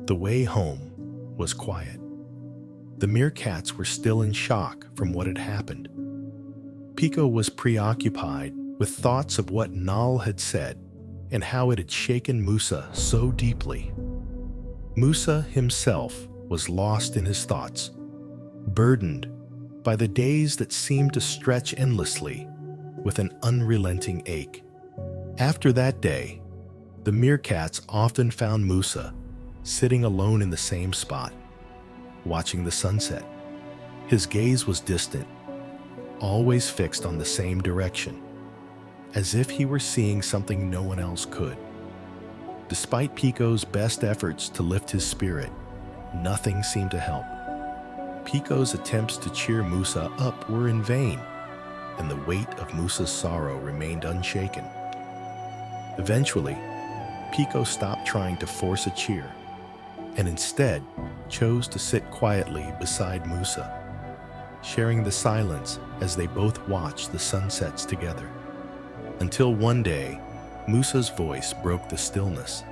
The way home was quiet. The meerkats were still in shock from what had happened. Piko was preoccupied with thoughts of what Nal had said and how it had shaken Musa so deeply. Musa himself was lost in his thoughts, burdened by the days that seemed to stretch endlessly with an unrelenting ache. After that day, the meerkats often found Musa sitting alone in the same spot, watching the sunset. His gaze was distant, always fixed on the same direction, as if he were seeing something no one else could. Despite Piko's best efforts to lift his spirit, nothing seemed to help. Piko's attempts to cheer Musa up were in vain, and the weight of Musa's sorrow remained unshaken. Eventually, Piko stopped trying to force a cheer and instead chose to sit quietly beside Musa, sharing the silence as they both watched the sunsets together. Until one day, Musa's voice broke the stillness.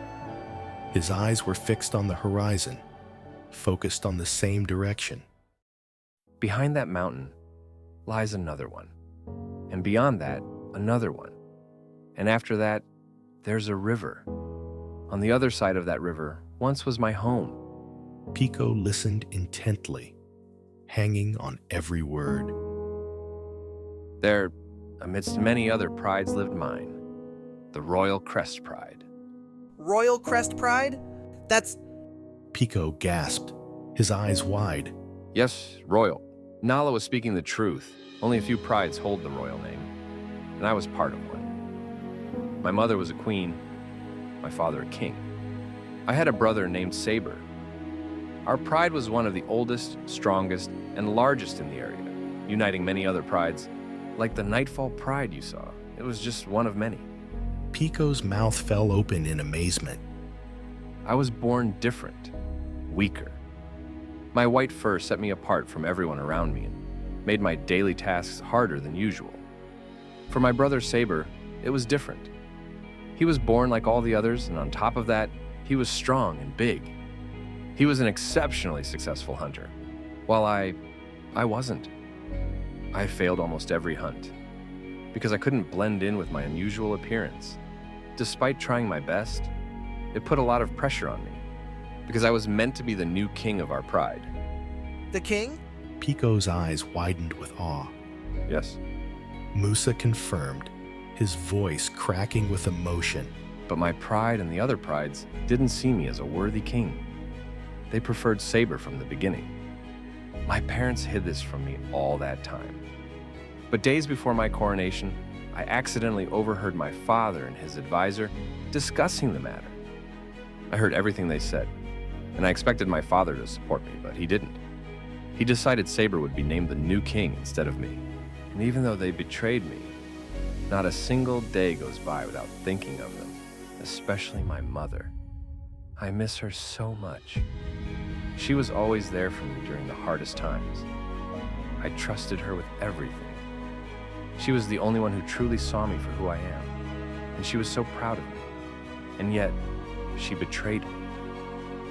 His eyes were fixed on the horizon, focused on the same direction. Behind that mountain lies another one, and beyond that, another one. And after that, there's a river. On the other side of that river once was my home. Piko listened intently, hanging on every word. There, amidst many other prides, lived mine, the Royal Crest Pride. Royal Crest Pride? That's... Piko gasped, his eyes wide. Yes, royal. Nala was speaking the truth. Only a few prides hold the royal name, and I was part of one. My mother was a queen, my father a king. I had a brother named Saber. Our pride was one of the oldest, strongest, and largest in the area, uniting many other prides, like the Nightfall Pride you saw. It was just one of many. Piko's mouth fell open in amazement. I was born different, weaker. My white fur set me apart from everyone around me and made my daily tasks harder than usual. For my brother Saber, it was different. He was born like all the others, and on top of that, he was strong and big. He was an exceptionally successful hunter, while I wasn't. I failed almost every hunt because I couldn't blend in with my unusual appearance. Despite trying my best, it put a lot of pressure on me because I was meant to be the new king of our pride. the king? Piko's eyes widened with awe. Yes, Musa confirmed, his voice cracking with emotion. but my pride and the other prides didn't see me as a worthy king. They preferred Saber from the beginning. My parents hid this from me all that time. But days before my coronation, I accidentally overheard my father and his advisor discussing the matter. I heard everything they said, and I expected my father to support me, but he didn't. He decided Saber would be named the new king instead of me. And even though they betrayed me, not a single day goes by without thinking of them, especially my mother. I miss her so much. She was always there for me during the hardest times. I trusted her with everything. She was the only one who truly saw me for who I am, and she was so proud of me. And yet, she betrayed me.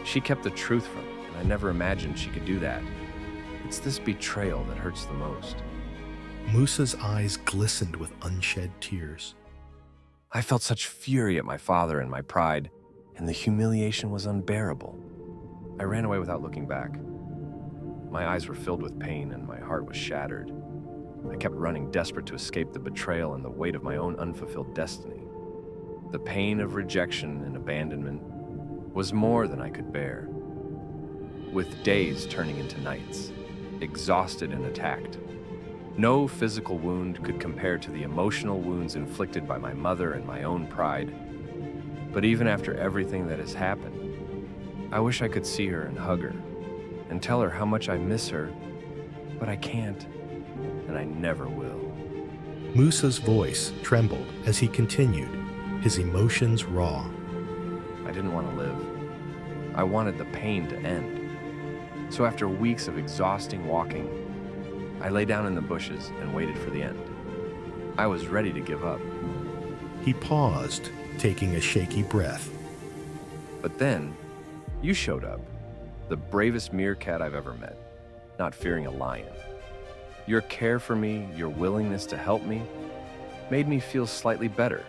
She kept the truth from me, and I never imagined she could do that. It's this betrayal that hurts the most. Musa's eyes glistened with unshed tears. I felt such fury at my father and my pride, and the humiliation was unbearable. I ran away without looking back. My eyes were filled with pain and my heart was shattered. I kept running, desperate to escape the betrayal and the weight of my own unfulfilled destiny. The pain of rejection and abandonment was more than I could bear. With days turning into nights, exhausted and attacked, no physical wound could compare to the emotional wounds inflicted by my mother and my own pride. But even after everything that has happened, I wish I could see her and hug her and tell her how much I miss her, but I can't, and I never will. Musa's voice trembled as he continued, his emotions raw. I didn't want to live. I wanted the pain to end. So after weeks of exhausting walking, I lay down in the bushes and waited for the end. I was ready to give up. He paused, taking a shaky breath. But then, You showed up, the bravest meerkat I've ever met, not fearing a lion. Your care for me, your willingness to help me, made me feel slightly better.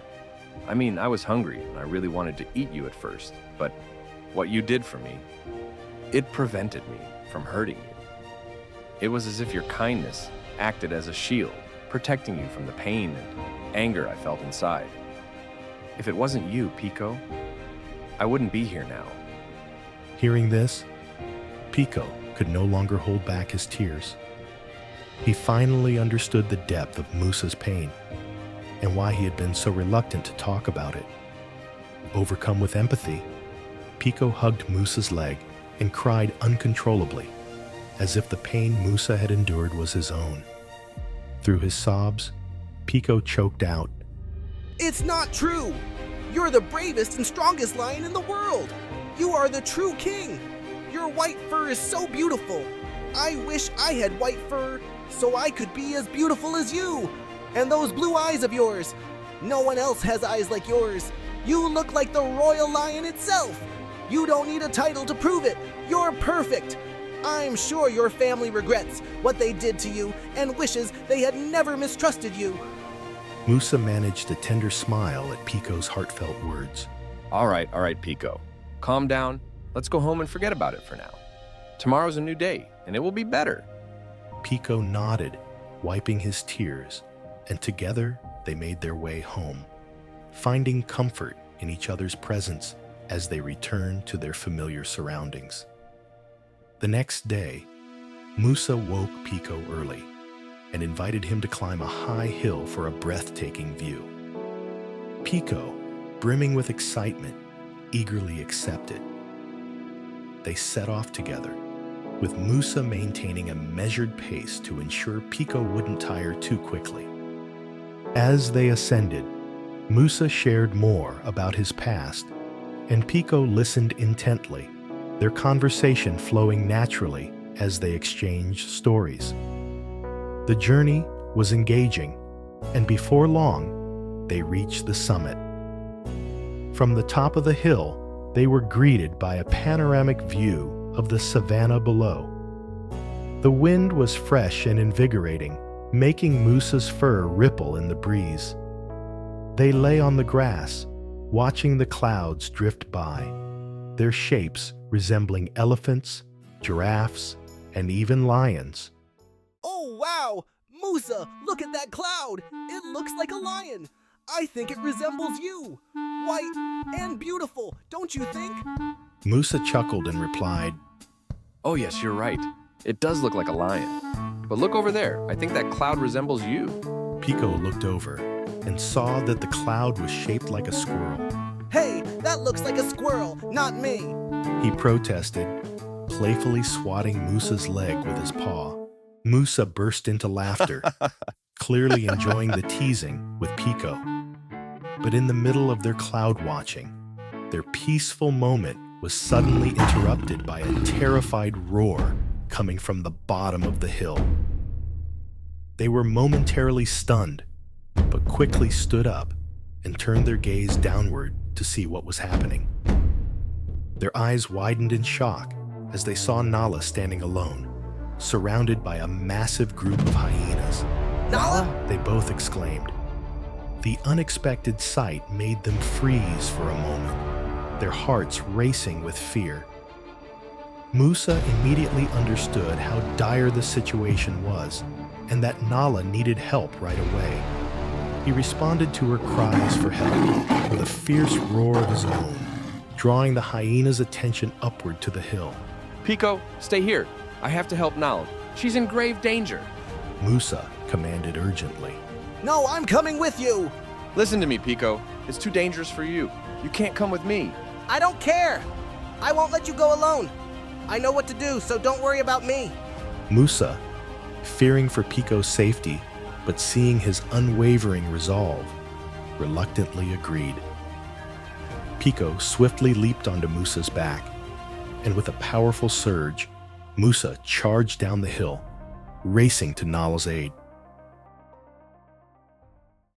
I mean, I was hungry and I really wanted to eat you at first, but what you did for me, it prevented me from hurting you. It was as if your kindness acted as a shield, protecting you from the pain and anger I felt inside. If it wasn't you, Piko, I wouldn't be here now. Hearing this, Piko could no longer hold back his tears. He finally understood the depth of Musa's pain and why he had been so reluctant to talk about it. Overcome with empathy, Piko hugged Musa's leg and cried uncontrollably, as if the pain Musa had endured was his own. Through his sobs, Piko choked out, It's not true! You're the bravest and strongest lion in the world! You are the true king! Your white fur is so beautiful! I wish I had white fur so I could be as beautiful as you! And those blue eyes of yours! No one else has eyes like yours! You look like the royal lion itself! You don't need a title to prove it! You're perfect! I'm sure your family regrets what they did to you and wishes they had never mistrusted you. Musa managed a tender smile at Piko's heartfelt words. All right, Piko. Calm down. Let's go home and forget about it for now. Tomorrow's a new day, and it will be better. Piko nodded, wiping his tears, and together they made their way home, finding comfort in each other's presence as they returned to their familiar surroundings. The next day, Musa woke Piko early and invited him to climb a high hill for a breathtaking view. Piko, brimming with excitement, eagerly accepted. They set off together, with Musa maintaining a measured pace to ensure Piko wouldn't tire too quickly. As they ascended, Musa shared more about his past, and Piko listened intently, their conversation flowing naturally as they exchanged stories. The journey was engaging, and before long, they reached the summit. From the top of the hill, they were greeted by a panoramic view of the savannah below. The wind was fresh and invigorating, making Musa's fur ripple in the breeze. They lay on the grass, watching the clouds drift by, their shapes resembling elephants, giraffes, and even lions. Oh wow! Musa, look at that cloud! It looks like a lion! I think it resembles you! White and beautiful, don't you think? Musa chuckled and replied, Oh yes, you're right. It does look like a lion. But look over there. I think that cloud resembles you. Piko looked over and saw that the cloud was shaped like a squirrel. Hey, that looks like a squirrel, not me! He protested, playfully swatting Musa's leg with his paw. Musa burst into laughter, clearly enjoying the teasing with Piko. But in the middle of their cloud watching, their peaceful moment was suddenly interrupted by a terrified roar coming from the bottom of the hill. They were momentarily stunned, but quickly stood up and turned their gaze downward to see what was happening. Their eyes widened in shock as they saw Nala standing alone, surrounded by a massive group of hyenas. Nala? They both exclaimed. The unexpected sight made them freeze for a moment, their hearts racing with fear. Musa immediately understood how dire the situation was and that Nala needed help right away. He responded to her cries for help with a fierce roar of his own, drawing the hyena's attention upward to the hill. Piko, stay here. I have to help Nala. She's in grave danger. Musa commanded urgently. No, I'm coming with you! Listen to me, Piko. It's too dangerous for you. You can't come with me. I don't care! I won't let you go alone! I know what to do, so don't worry about me! Musa, fearing for Piko's safety, but seeing his unwavering resolve, reluctantly agreed. Piko swiftly leaped onto Musa's back, and with a powerful surge, Musa charged down the hill, racing to Nala's aid.